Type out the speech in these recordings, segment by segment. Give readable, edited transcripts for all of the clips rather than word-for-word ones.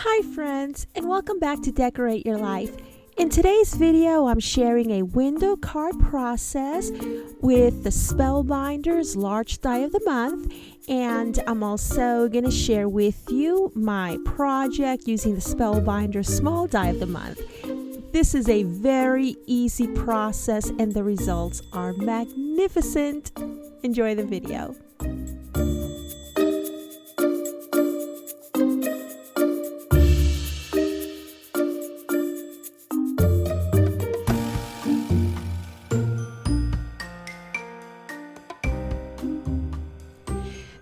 Hi friends, and welcome back to Decorate Your Life. In today's video, I'm sharing a window card process with the Spellbinders Large Die of the Month, and I'm also going to share with you my project using the Spellbinders Small Die of the Month. This is a very easy process and the results are magnificent. Enjoy the video.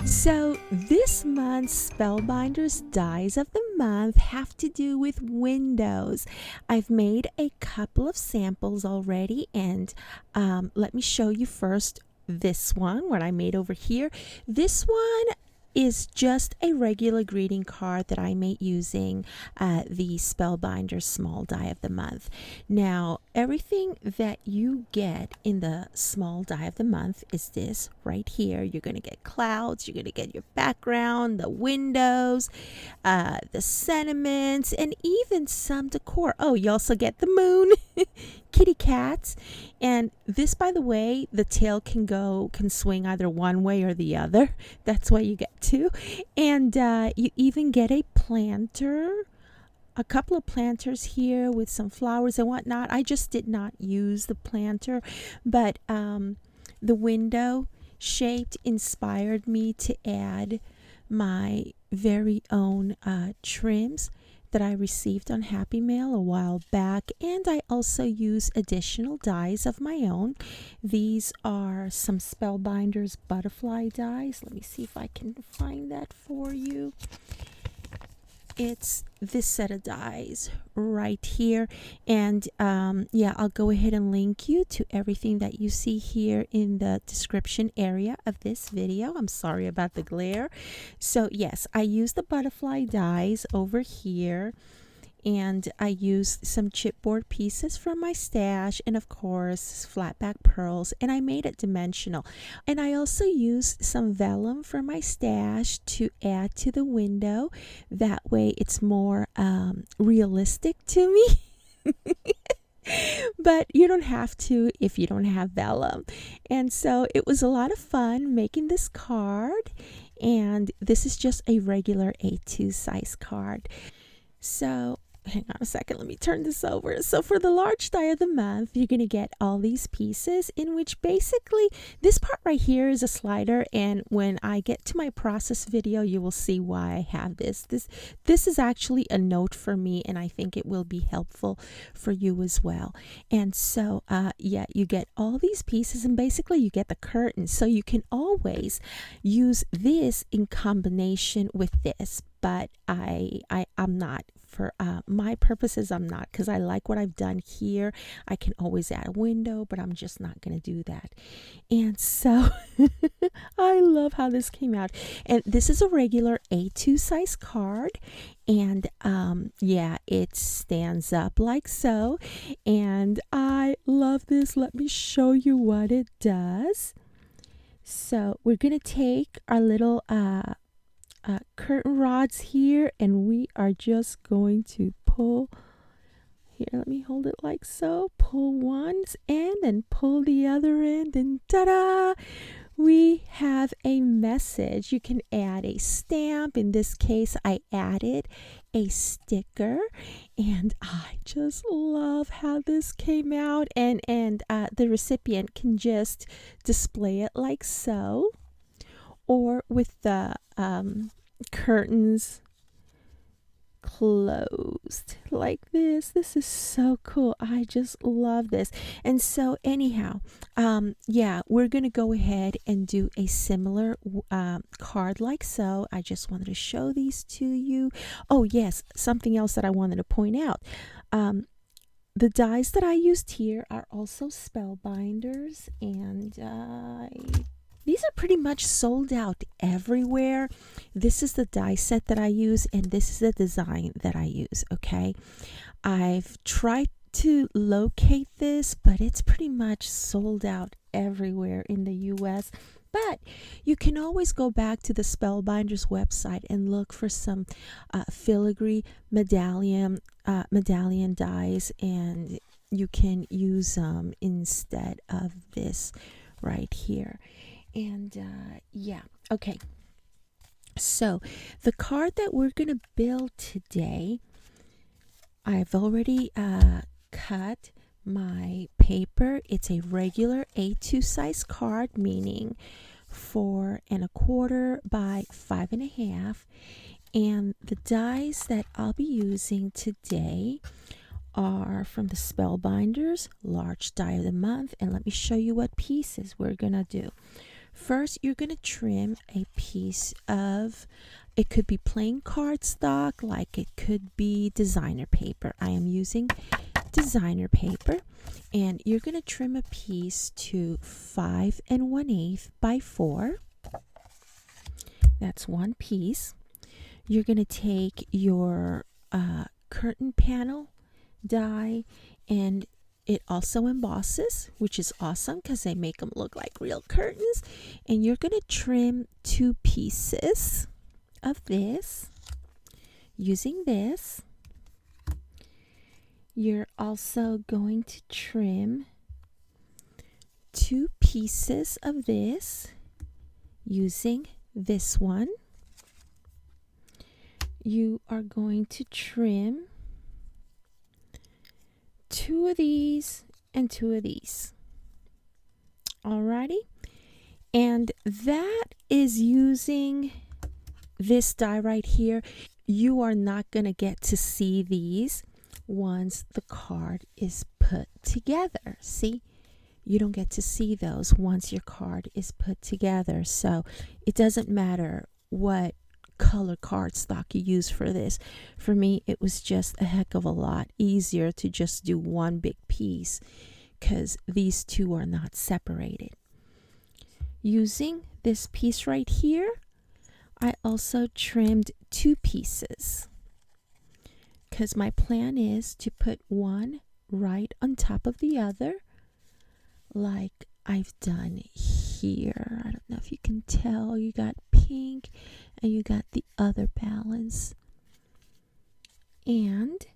So this month's Spellbinders Dies of the Month have to do with windows. I've made a couple of samples already, and let me show you first this one, what I made over here. This one is just a regular greeting card that I made using the Spellbinders Small Die of the Month. Now, everything that you get in the Small Die of the Month is this right here. You're going to get clouds, you're going to get your background, the windows, the sentiments, and even some decor. Oh, you also get the moon, kitty cats, and this, by the way, the tail can swing either one way or the other. That's what you get too. And you even get a planter, a couple of planters here with some flowers and whatnot. I just did not use the planter, but the window shaped inspired me to add my very own trims that I received on Happy Mail a while back, and I also use additional dies of my own. These are some Spellbinders butterfly dies. Let me see if I can find that for you. It's this set of dies right here, and yeah, I'll go ahead and link you to everything that you see here in the description area of this video. I'm sorry about the glare. So yes, I use the butterfly dies over here, and I used some chipboard pieces from my stash, and of course flatback pearls, and I made it dimensional. And I also used some vellum from my stash to add to the window. That way it's more realistic to me. But you don't have to if you don't have vellum. And so it was a lot of fun making this card, and this is just a regular A2 size card. So hang on a second, let me turn this over. So for the large die of the month, you're going to get all these pieces, in which basically this part right here is a slider, and when I get to my process video, you will see why I have this. This is actually a note for me, and I think it will be helpful for you as well. And so yeah, you get all these pieces, and basically you get the curtains, so you can always use this in combination with this, but I'm not. For my purposes, I'm not, because I like what I've done here. I can always add a window, but I'm just not going to do that. And so I love how this came out. And this is a regular A2 size card, and yeah, it stands up like so, and I love this. Let me show you what it does. So we're going to take our little curtain rods here, and we are just going to pull here. Let me hold it like so. Pull one end and pull the other end, and ta-da! We have a message. You can add a stamp. In this case, I added a sticker, and I just love how this came out, and the recipient can just display it like so, or with the curtains closed like this. This is so cool. I just love this. And so anyhow, yeah, we're gonna go ahead and do a similar card like so. I just wanted to show these to you. Oh yes, something else that I wanted to point out. The dies that I used here are also Spellbinders, and these are pretty much sold out everywhere. This is the die set that I use, and this is the design that I use, okay? I've tried to locate this, but it's pretty much sold out everywhere in the US. But you can always go back to the Spellbinders website and look for some filigree medallion dies, and you can use them instead of this right here. And yeah, okay. So the card that we're going to build today, I've already cut my paper. It's a regular A2 size card, meaning 4 1/4 by 5 1/2. And the dies that I'll be using today are from the Spellbinders Large Die of the Month. And let me show you what pieces we're gonna do. First, you're gonna trim a piece of, it could be plain cardstock, like it could be designer paper. I am using designer paper, and you're going to trim a piece to 5 1/8 by 4. That's one piece. You're going to take your curtain panel die, and it also embosses, which is awesome because they make them look like real curtains. And you're going to trim 2 pieces of this using this. You're also going to trim 2 pieces of this using this one. You are going to trim 2 of these and 2 of these. Alrighty. And that is using this die right here. You are not going to get to see these once the card is put together. See, you don't get to see those once your card is put together. So it doesn't matter what color cardstock you use for this. For me, it was just a heck of a lot easier to just do one big piece because these two are not separated. Using this piece right here, I also trimmed 2 pieces, because my plan is to put one right on top of the other, like I've done here. I don't know if you can tell. You got pink and you got the other balance. And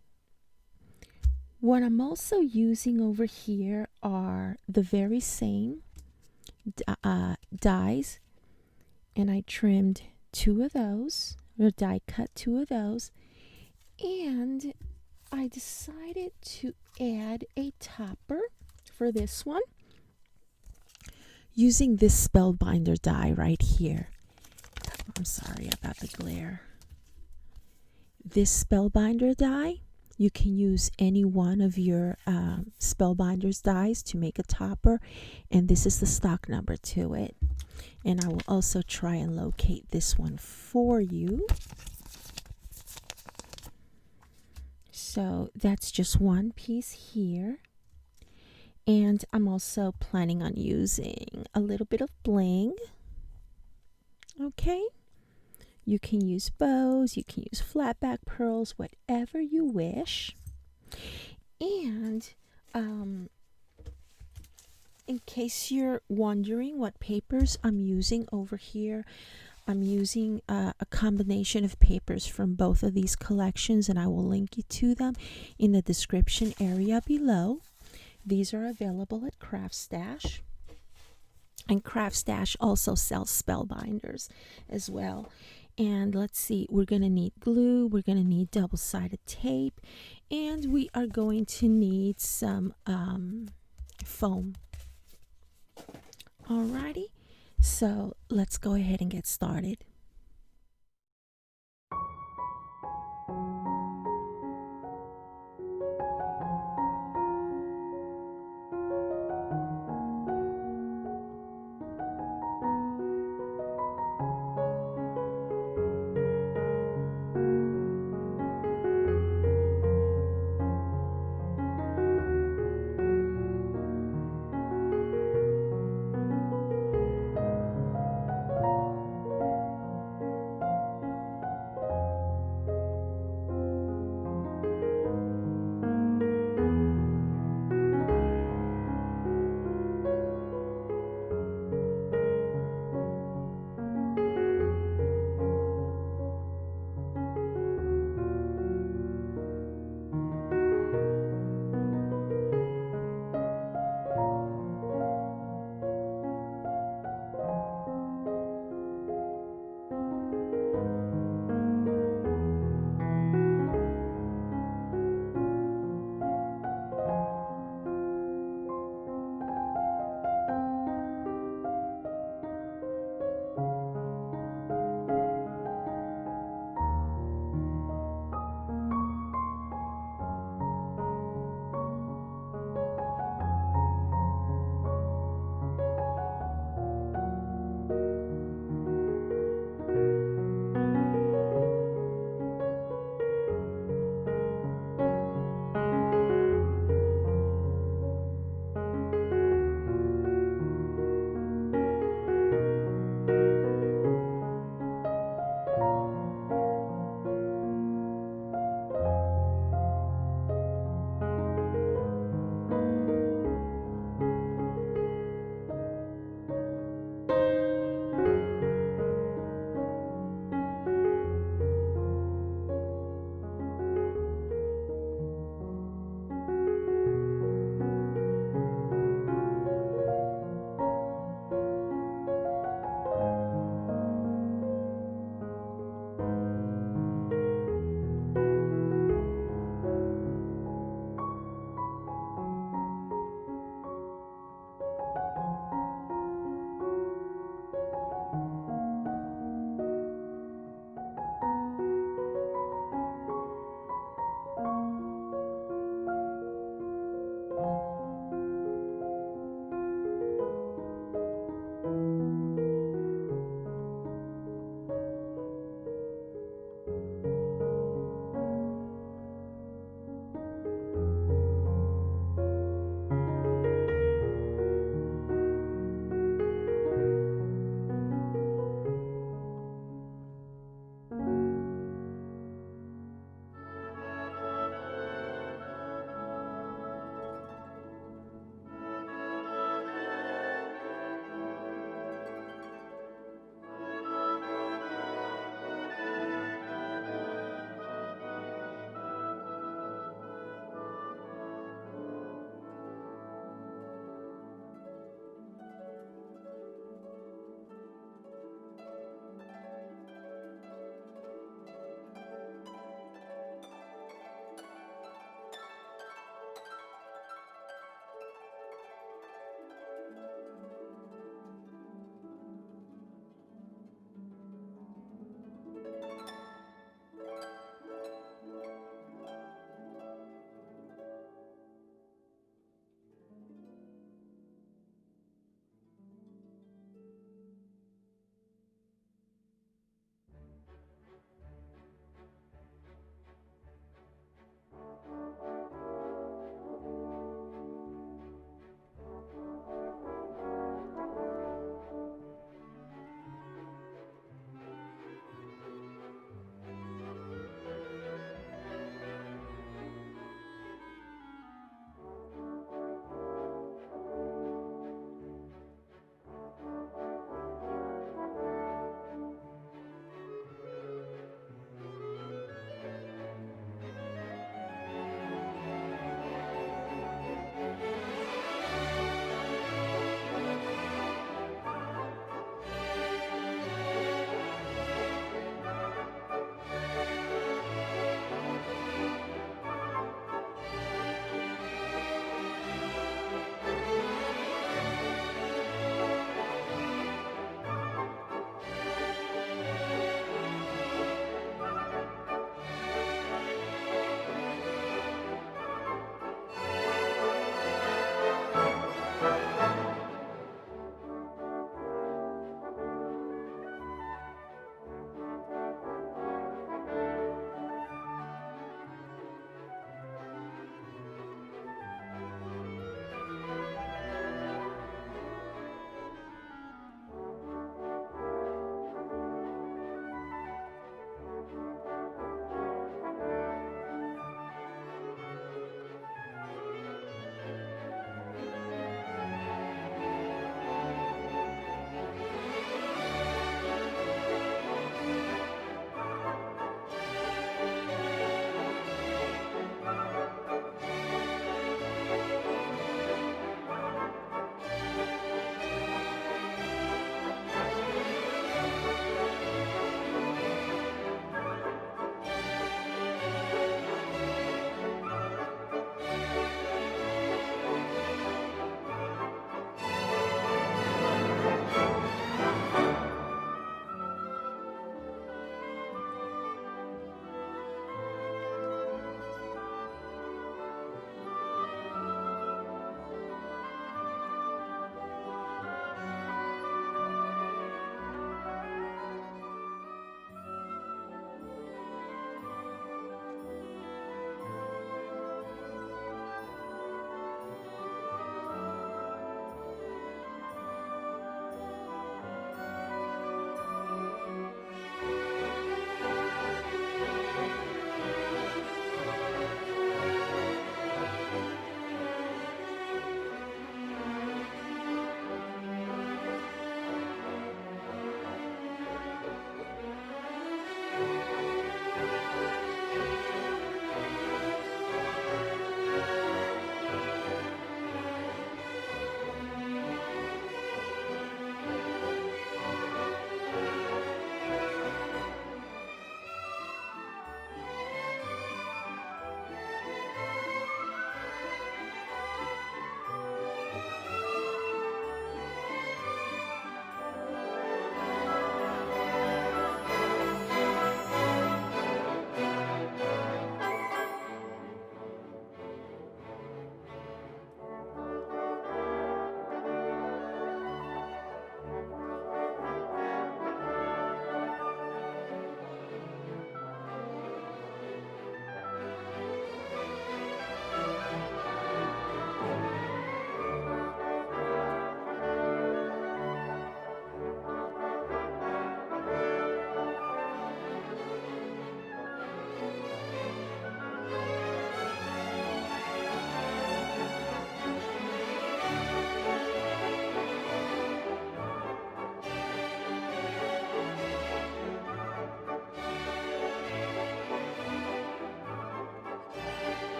what I'm also using over here are the very same dies, and I trimmed 2 of those, or die cut 2 of those. And I decided to add a topper for this one using this Spellbinder die right here. I'm sorry about the glare. This Spellbinder die, you can use any one of your Spellbinders dies to make a topper, and this is the stock number to it. And I will also try and locate this one for you. So that's just one piece here. And I'm also planning on using a little bit of bling. Okay. You can use bows, you can use flat back pearls, whatever you wish. And in case you're wondering what papers I'm using over here, I'm using a combination of papers from both of these collections, and I will link you to them in the description area below. These are available at Craft Stash, and Craft Stash also sells Spellbinders as well. And let's see, we're going to need glue, we're going to need double-sided tape, and we are going to need some foam. Alrighty, so let's go ahead and get started.